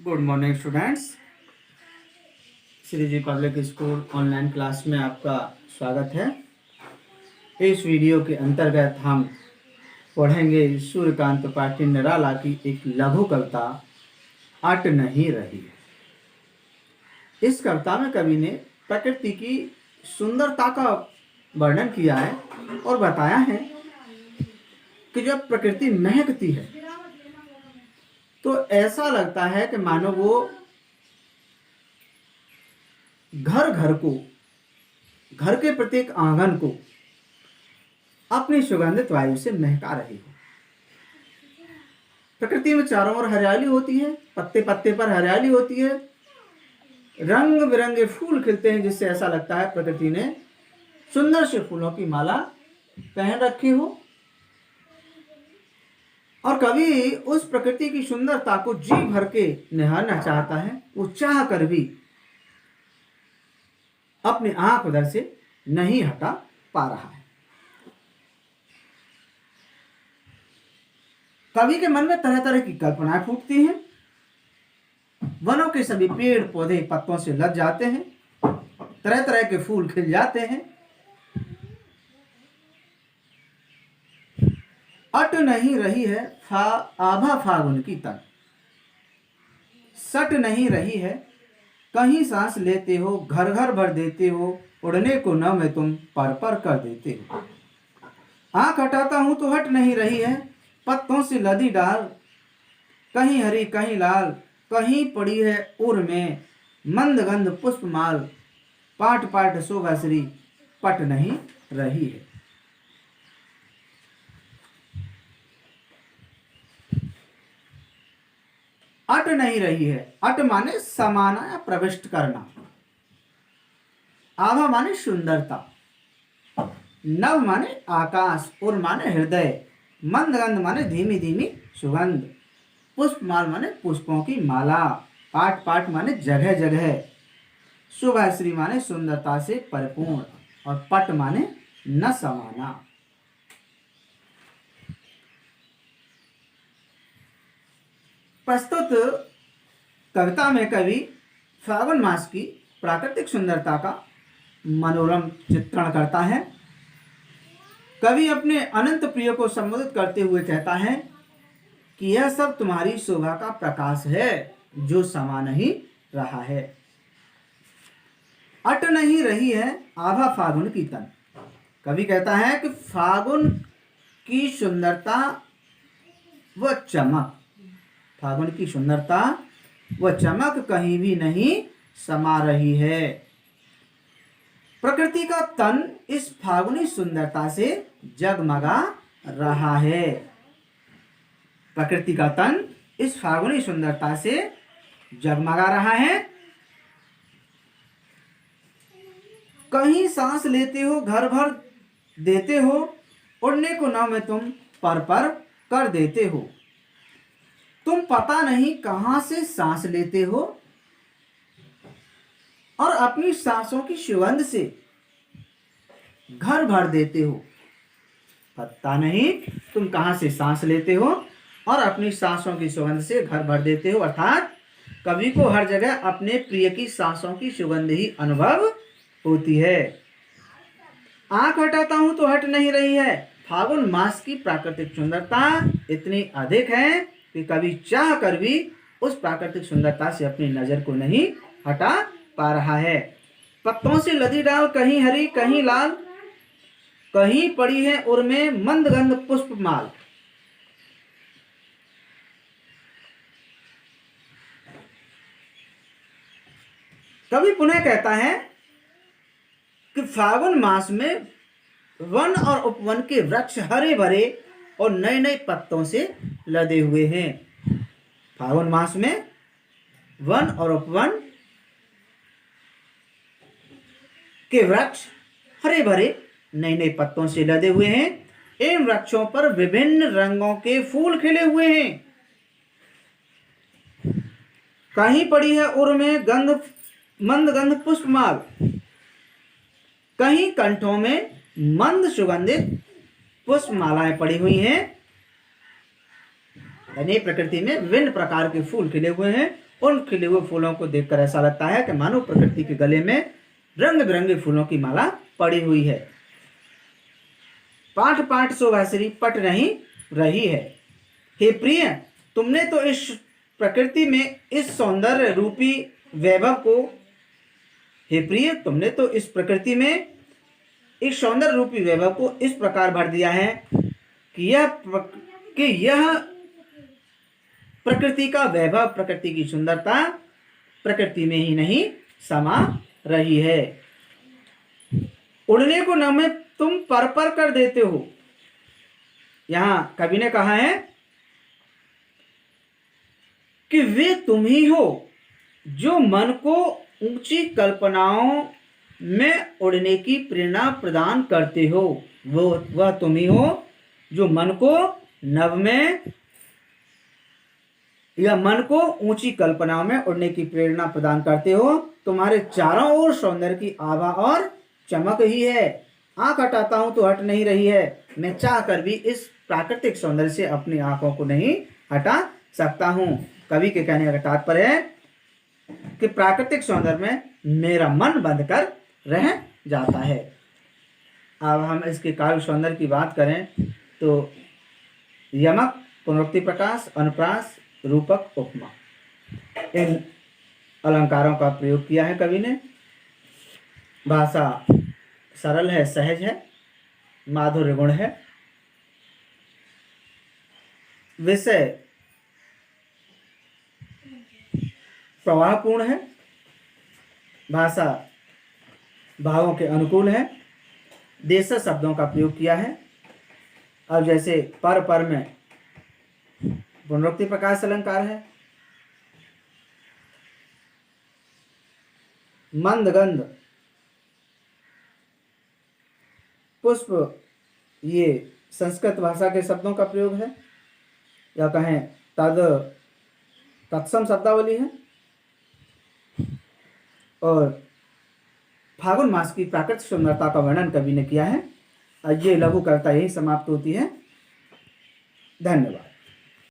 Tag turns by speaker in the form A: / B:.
A: Good morning students. Shri ji public school online class में आपका स्वागत है। इस वीडियो के अंतर्गत हम पढ़ेंगे सूर्यकांत पाटिल निराला की एक लघु कविता अट नहीं रही। इस कविता में कवि ने प्रकृति की सुंदरता का वर्णन किया है और बताया है कि जब प्रकृति महकती है तो ऐसा लगता है कि मानो वो घर घर को, घर के प्रत्येक आंगन को अपनी सुगंधित वायु से महका रही हो। प्रकृति में चारों ओर हरियाली होती है, पत्ते पत्ते पर हरियाली होती है, रंग बिरंगे फूल खिलते हैं, जिससे ऐसा लगता है प्रकृति ने सुंदर से फूलों की माला पहन रखी हो। और कवि उस प्रकृति की सुंदरता को जी भर के निहारना चाहता है। वो चाह कर भी अपनी आंख उधर से नहीं हटा पा रहा है। कवि के मन में तरह तरह की कल्पनाएं फूटती हैं। वनों के सभी पेड़ पौधे पत्तों से लद जाते हैं, तरह तरह के फूल खिल जाते हैं। अट नहीं रही है आभा फागुन की तन, सट नहीं रही है कहीं सांस लेते हो, घर घर भर देते हो, उड़ने को न मैं तुम पर पर कर देते हो। आंख हटाता हूं तो हट नहीं रही है पत्तों से लदी डाल, कहीं हरी कहीं लाल, कहीं पड़ी है उर में मंद गंध पुष्पमाल, पाट पाट शोभाश्री पट नहीं रही है। अट नहीं रही है, अट माने समाना या प्रविष्ट करना, आभा माने सुंदरता, नव माने आकाश, उर माने हृदय, मंदगंध माने धीमी धीमी सुगंध, पुष्पमाल माने पुष्पों की माला, पाट पाट माने जगह जगह, शुभाश्री माने सुंदरता से परिपूर्ण, और पट माने न समाना। प्रस्तुत कविता में कवि फागुन मास की प्राकृतिक सुंदरता का मनोरम चित्रण करता है। कवि अपने अनंत प्रिय को संबोधित करते हुए कहता है कि यह सब तुम्हारी शोभा का प्रकाश है जो समा नहीं रहा है। अट नहीं रही है आभा फागुन की तन। कवि कहता है कि फागुन की सुंदरता व चमक, फागुन की सुंदरता व चमक कहीं भी नहीं समा रही है। प्रकृति का तन इस फागुनी सुंदरता से जगमगा रहा है। प्रकृति का तन इस फागुनी सुंदरता से जगमगा रहा है। कहीं सांस लेते हो, घर भर देते हो, उड़ने को ना में तुम पर पर कर देते हो। तुम पता नहीं कहां से सांस लेते हो और अपनी सांसों की सुगंध से घर भर देते हो। पता नहीं तुम कहां से सांस लेते हो और अपनी सांसों की सुगंध से घर भर देते हो। अर्थात कवि को हर जगह अपने प्रिय की सांसों की सुगंध ही अनुभव होती है। आंख हटाता हूं तो हट नहीं रही है। फागुन मास की प्राकृतिक सुंदरता इतनी अधिक है कि कवि चाह कर भी उस प्राकृतिक सुंदरता से अपनी नजर को नहीं हटा पा रहा है। पत्तों से लदी डाल, कहीं हरी कहीं लाल, कहीं पड़ी है उर में मंदगंध पुष्पमाल। कवि पुनः कहता है कि फागुन मास में वन और उपवन के वृक्ष हरे भरे और नए नए पत्तों से लदे हुए हैं। फागुन मास में वन और उपवन के वृक्ष हरे भरे नए नए पत्तों से लदे हुए हैं। इन वृक्षों पर विभिन्न रंगों के फूल खिले हुए हैं। कहीं पड़ी है उर में मंद गंध पुष्पमाल, कहीं कंठों में मंद सुगंधित पुष्पमालाएं पड़ी हुई हैं। यानी प्रकृति में विभिन्न प्रकार के फूल खिले हुए हैं उन खिले हुए फूलों को देखकर ऐसा लगता है कि मानो प्रकृति के गले में रंग बिरंगे फूलों की माला पड़ी हुई है। पाठ पाठ सुभासिनी पट नहीं रही है। हे प्रिय, तुमने तो इस प्रकृति में इस सौंदर्य रूपी वैभव को हे प्रिय तुमने तो इस प्रकृति में इस सौंदर्य रूपी वैभव को इस प्रकार भर दिया है कि यह प्रकृति का वैभव, प्रकृति की सुंदरता प्रकृति में ही नहीं समा रही है। उड़ने को न में तुम पर पर कर देते हो। यहां कवि ने कहा है कि वे तुम ही हो जो मन को ऊंची कल्पनाओं में उड़ने की प्रेरणा प्रदान करते हो। वह तुम ही हो जो मन को नभ में या मन को ऊंची कल्पनाओं में उड़ने की प्रेरणा प्रदान करते हो। तुम्हारे चारों ओर सौंदर्य की आभा और चमक ही है। आंख हटाता हूं तो हट नहीं रही है। मैं चाह कर भी इस प्राकृतिक सौंदर्य से अपनी आंखों को नहीं हटा सकता हूं। कवि के कहने का तात्पर्य है कि प्राकृतिक सौंदर्य में मेरा मन बंद कर रह जाता है। अब हम इसके काव्य सौंदर्य की बात करें तो यमक, पुनरुक्ति प्रकाश, अनुप्रास, रूपक, उपमा, इन अलंकारों का प्रयोग किया है कवि ने। भाषा सरल है, सहज है, माधुर्य गुण है। विषय प्रवाहपूर्ण है। भाषा भावों के अनुकूल है। देश शब्दों का प्रयोग किया है। अब जैसे पर पर में पुनरुक्ति प्रकाश अलंकार है। मंद गंध पुष्प, ये संस्कृत भाषा के शब्दों का प्रयोग है, या कहें तत्सम शब्दावली है। और फागुन मास की प्राकृतिक सुंदरता का वर्णन कवि ने किया है। ये लघु कविता यही समाप्त होती है। धन्यवाद।